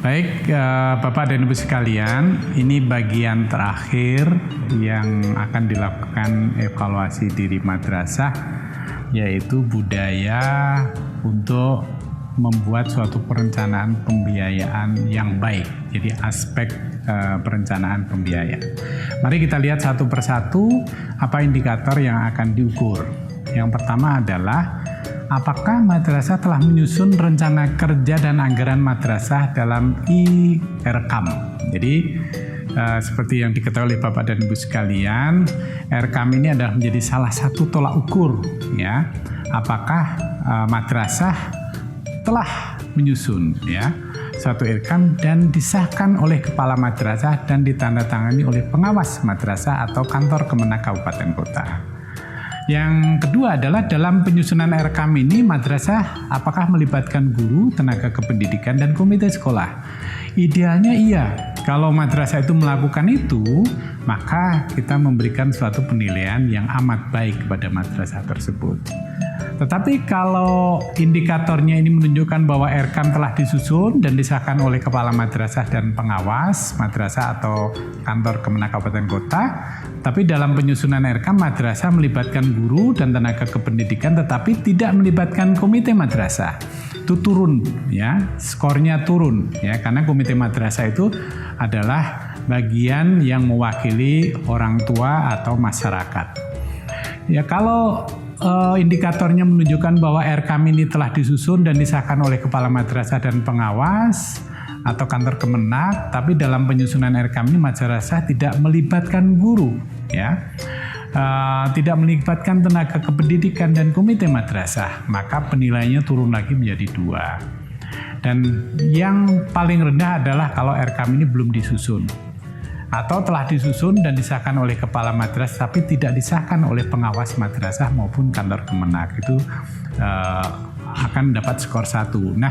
Baik, Bapak dan Ibu sekalian, ini bagian terakhir yang akan dilakukan evaluasi diri madrasah, yaitu budaya untuk membuat suatu perencanaan pembiayaan yang baik. Jadi aspek perencanaan pembiayaan. Mari kita lihat satu persatu apa indikator yang akan diukur. Yang pertama adalah apakah madrasah telah menyusun rencana kerja dan anggaran madrasah dalam IRKAM. Jadi seperti yang diketahui oleh Bapak dan Ibu sekalian, IRKAM ini adalah menjadi salah satu tolak ukur, ya. Apakah madrasah telah menyusun, ya, satu IRKAM dan disahkan oleh kepala madrasah dan ditandatangani oleh pengawas madrasah atau kantor Kemenak Kabupaten Kota. Yang kedua adalah dalam penyusunan IRKAM ini madrasah apakah melibatkan guru, tenaga kependidikan, dan komite sekolah. Idealnya iya. Kalau madrasah itu melakukan itu, maka kita memberikan suatu penilaian yang amat baik kepada madrasah tersebut. Tetapi kalau indikatornya ini menunjukkan bahwa IRKAM telah disusun dan disahkan oleh kepala madrasah dan pengawas madrasah atau kantor Kemenak Kabupaten Kota, tapi dalam penyusunan IRKAM madrasah melibatkan guru dan tenaga kependidikan tetapi tidak melibatkan komite madrasah, itu turun, ya, skornya turun, ya, karena komite madrasah itu adalah bagian yang mewakili orang tua atau masyarakat. Ya, kalau indikatornya menunjukkan bahwa IRKAM ini telah disusun dan disahkan oleh kepala madrasah dan pengawas atau kantor Kemenak, tapi dalam penyusunan IRKAM ini madrasah tidak melibatkan guru, ya, tidak melibatkan tenaga kependidikan dan komite madrasah, maka penilaiannya turun lagi menjadi 2. Dan yang paling rendah adalah kalau IRKAM ini belum disusun atau telah disusun dan disahkan oleh kepala madrasah tapi tidak disahkan oleh pengawas madrasah maupun kantor Kemenak, itu akan dapat skor 1. Nah,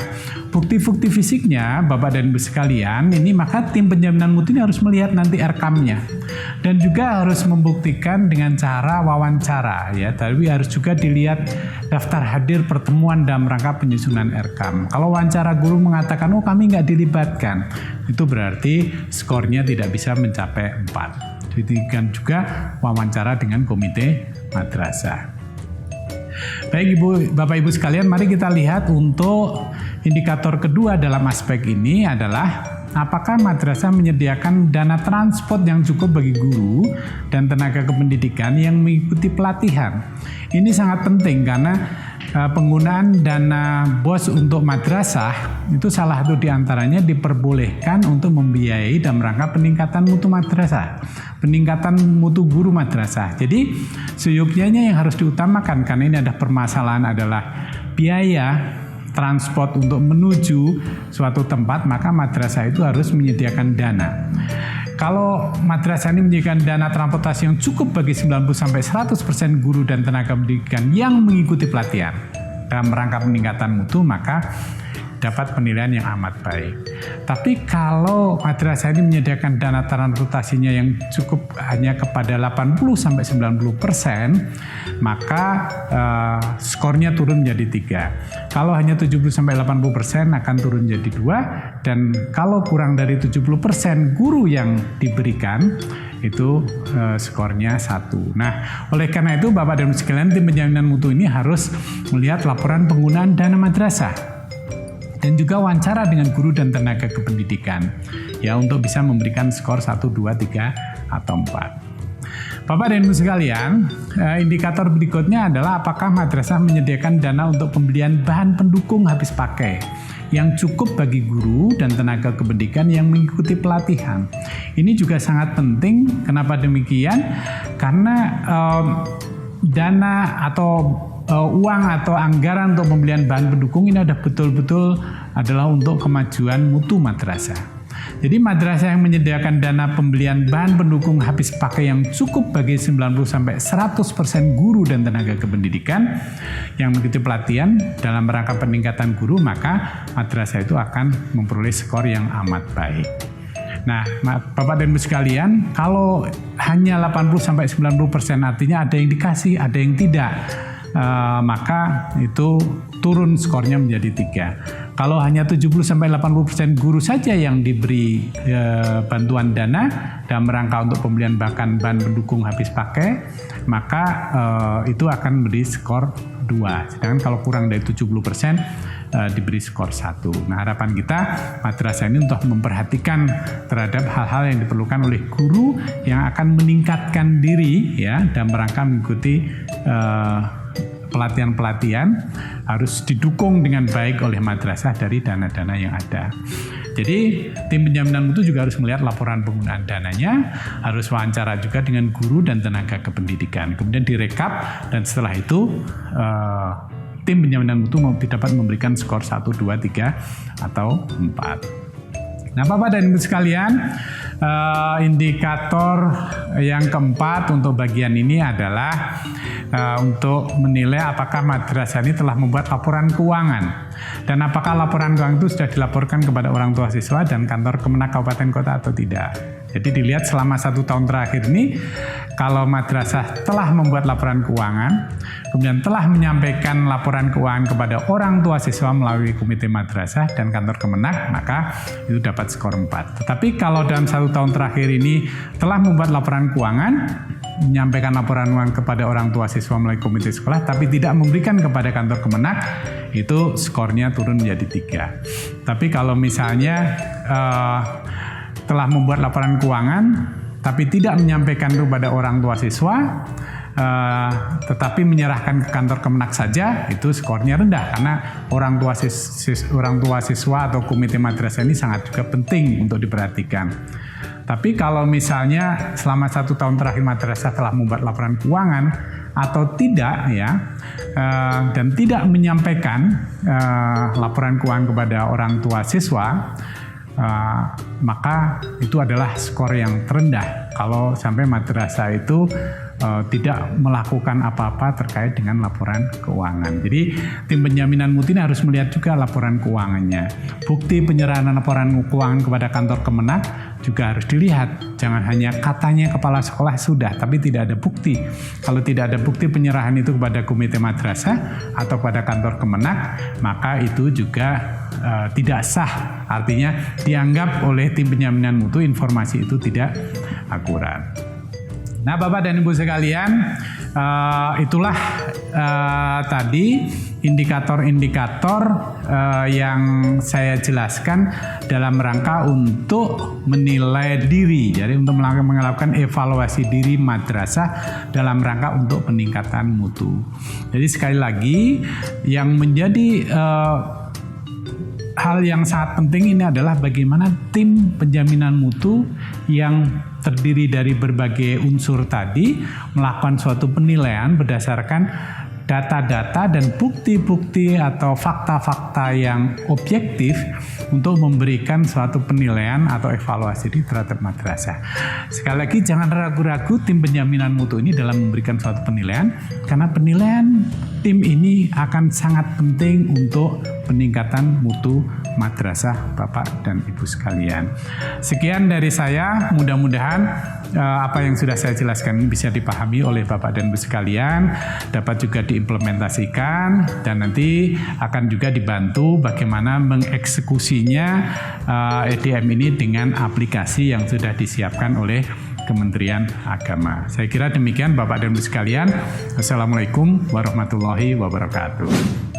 bukti-bukti fisiknya Bapak dan Ibu sekalian, ini maka tim penjaminan mutu ini harus melihat nanti IRKAM-nya dan juga harus membuktikan dengan cara wawancara, ya. Tapi harus juga dilihat daftar hadir pertemuan dalam rangka penyusunan IRKAM. Kalau wawancara guru mengatakan, oh kami nggak dilibatkan, itu berarti skornya tidak bisa mencapai 4. Demikian juga wawancara dengan komite madrasah. Baik Bapak Ibu sekalian, mari kita lihat untuk indikator kedua dalam aspek ini adalah apakah madrasah menyediakan dana transport yang cukup bagi guru dan tenaga kependidikan yang mengikuti pelatihan. Ini sangat penting karena penggunaan dana BOS untuk madrasah itu salah satu diantaranya diperbolehkan untuk membiayai dalam rangka peningkatan mutu madrasah, peningkatan mutu guru madrasah. Jadi seyukianya yang harus diutamakan karena ini ada permasalahan adalah biaya transport untuk menuju suatu tempat, maka madrasah itu harus menyediakan dana. Kalau madrasah ini menyediakan dana transportasi yang cukup bagi 90-100% guru dan tenaga pendidikan yang mengikuti pelatihan dalam rangka peningkatan mutu, maka dapat penilaian yang amat baik. Tapi kalau madrasah ini menyediakan dana transportasinya yang cukup hanya kepada 80-90%, maka skornya turun menjadi 3. Kalau hanya 70-80% akan turun menjadi 2, dan kalau kurang dari 70% guru yang diberikan itu skornya 1. Nah, oleh karena itu Bapak dan Ibu sekalian, tim penjaminan mutu ini harus melihat laporan penggunaan dana madrasah dan juga wawancara dengan guru dan tenaga kependidikan, ya, untuk bisa memberikan skor 1, 2, 3, atau 4. Bapak dan Ibu sekalian, indikator berikutnya adalah apakah madrasah menyediakan dana untuk pembelian bahan pendukung habis pakai yang cukup bagi guru dan tenaga kependidikan yang mengikuti pelatihan. Ini juga sangat penting. Kenapa demikian? Karena dana atau uang atau anggaran untuk pembelian bahan pendukung ini ada betul-betul adalah untuk kemajuan mutu madrasah. Jadi madrasah yang menyediakan dana pembelian bahan pendukung habis pakai yang cukup bagi 90-100% guru dan tenaga kependidikan yang mengikuti pelatihan dalam rangka peningkatan guru, maka madrasah itu akan memperoleh skor yang amat baik. Nah, Bapak dan Ibu sekalian, kalau hanya 80-90% artinya ada yang dikasih, ada yang tidak. Maka itu turun skornya menjadi 3. Kalau hanya 70-80% guru saja yang diberi bantuan dana dalam rangka untuk pembelian bahan pendukung habis pakai, maka itu akan beri skor 2. Sedangkan kalau kurang dari 70% diberi skor 1. Nah, harapan kita madrasah ini untuk memperhatikan terhadap hal-hal yang diperlukan oleh guru yang akan meningkatkan diri ya dalam rangka mengikuti pelatihan-pelatihan, harus didukung dengan baik oleh madrasah dari dana-dana yang ada. Jadi tim penjaminan mutu juga harus melihat laporan penggunaan dananya, harus wawancara juga dengan guru dan tenaga kependidikan. Kemudian direkap dan setelah itu tim penjaminan mutu dapat memberikan skor 1, 2, 3, atau 4. Nah, Bapak dan Ibu sekalian, indikator yang keempat untuk bagian ini adalah untuk menilai apakah madrasah ini telah membuat laporan keuangan dan apakah laporan keuangan itu sudah dilaporkan kepada orang tua siswa dan kantor Kemenak Kabupaten Kota atau tidak. Jadi dilihat selama 1 tahun terakhir ini, kalau madrasah telah membuat laporan keuangan, kemudian telah menyampaikan laporan keuangan kepada orang tua siswa melalui komite madrasah dan kantor Kemenak, maka itu dapat skor 4. Tetapi kalau dalam 1 tahun terakhir ini telah membuat laporan keuangan, menyampaikan laporan keuangan kepada orang tua siswa melalui komite sekolah, tapi tidak memberikan kepada kantor Kemenak, itu skornya turun menjadi 3. Tapi kalau misalnya telah membuat laporan keuangan tapi tidak menyampaikan kepada orang tua siswa, tetapi menyerahkan ke kantor Kemenak saja, itu skornya rendah karena orang tua siswa atau komite madrasah ini sangat juga penting untuk diperhatikan. Tapi kalau misalnya selama 1 tahun terakhir madrasah telah membuat laporan keuangan atau tidak ya, dan tidak menyampaikan laporan keuangan kepada orang tua siswa, maka itu adalah skor yang terendah kalau sampai madrasah itu tidak melakukan apa-apa terkait dengan laporan keuangan. Jadi tim penjaminan mutu ini harus melihat juga laporan keuangannya. Bukti penyerahan laporan keuangan kepada kantor Kemenak juga harus dilihat. Jangan hanya katanya kepala sekolah sudah, tapi tidak ada bukti. Kalau tidak ada bukti penyerahan itu kepada komite madrasah atau pada kantor Kemenak, maka itu juga tidak sah. Artinya dianggap oleh tim penjaminan mutu informasi itu tidak akurat. Nah, Bapak dan Ibu sekalian, itulah tadi indikator-indikator yang saya jelaskan dalam rangka untuk menilai diri, jadi untuk melakukan evaluasi diri madrasah dalam rangka untuk peningkatan mutu. Jadi sekali lagi, yang menjadi hal yang sangat penting ini adalah bagaimana tim penjaminan mutu yang terdiri dari berbagai unsur tadi melakukan suatu penilaian berdasarkan data-data dan bukti-bukti atau fakta-fakta yang objektif untuk memberikan suatu penilaian atau evaluasi terhadap madrasah. Sekali lagi, jangan ragu-ragu tim penjaminan mutu ini dalam memberikan suatu penilaian, karena penilaian tim ini akan sangat penting untuk peningkatan mutu madrasah Bapak dan Ibu sekalian. Sekian dari saya, mudah-mudahan apa yang sudah saya jelaskan bisa dipahami oleh Bapak dan Ibu sekalian, dapat juga diimplementasikan, dan nanti akan juga dibantu bagaimana mengeksekusinya EDM ini dengan aplikasi yang sudah disiapkan oleh Kementerian Agama. Saya kira demikian Bapak dan Ibu sekalian. Wassalamualaikum warahmatullahi wabarakatuh.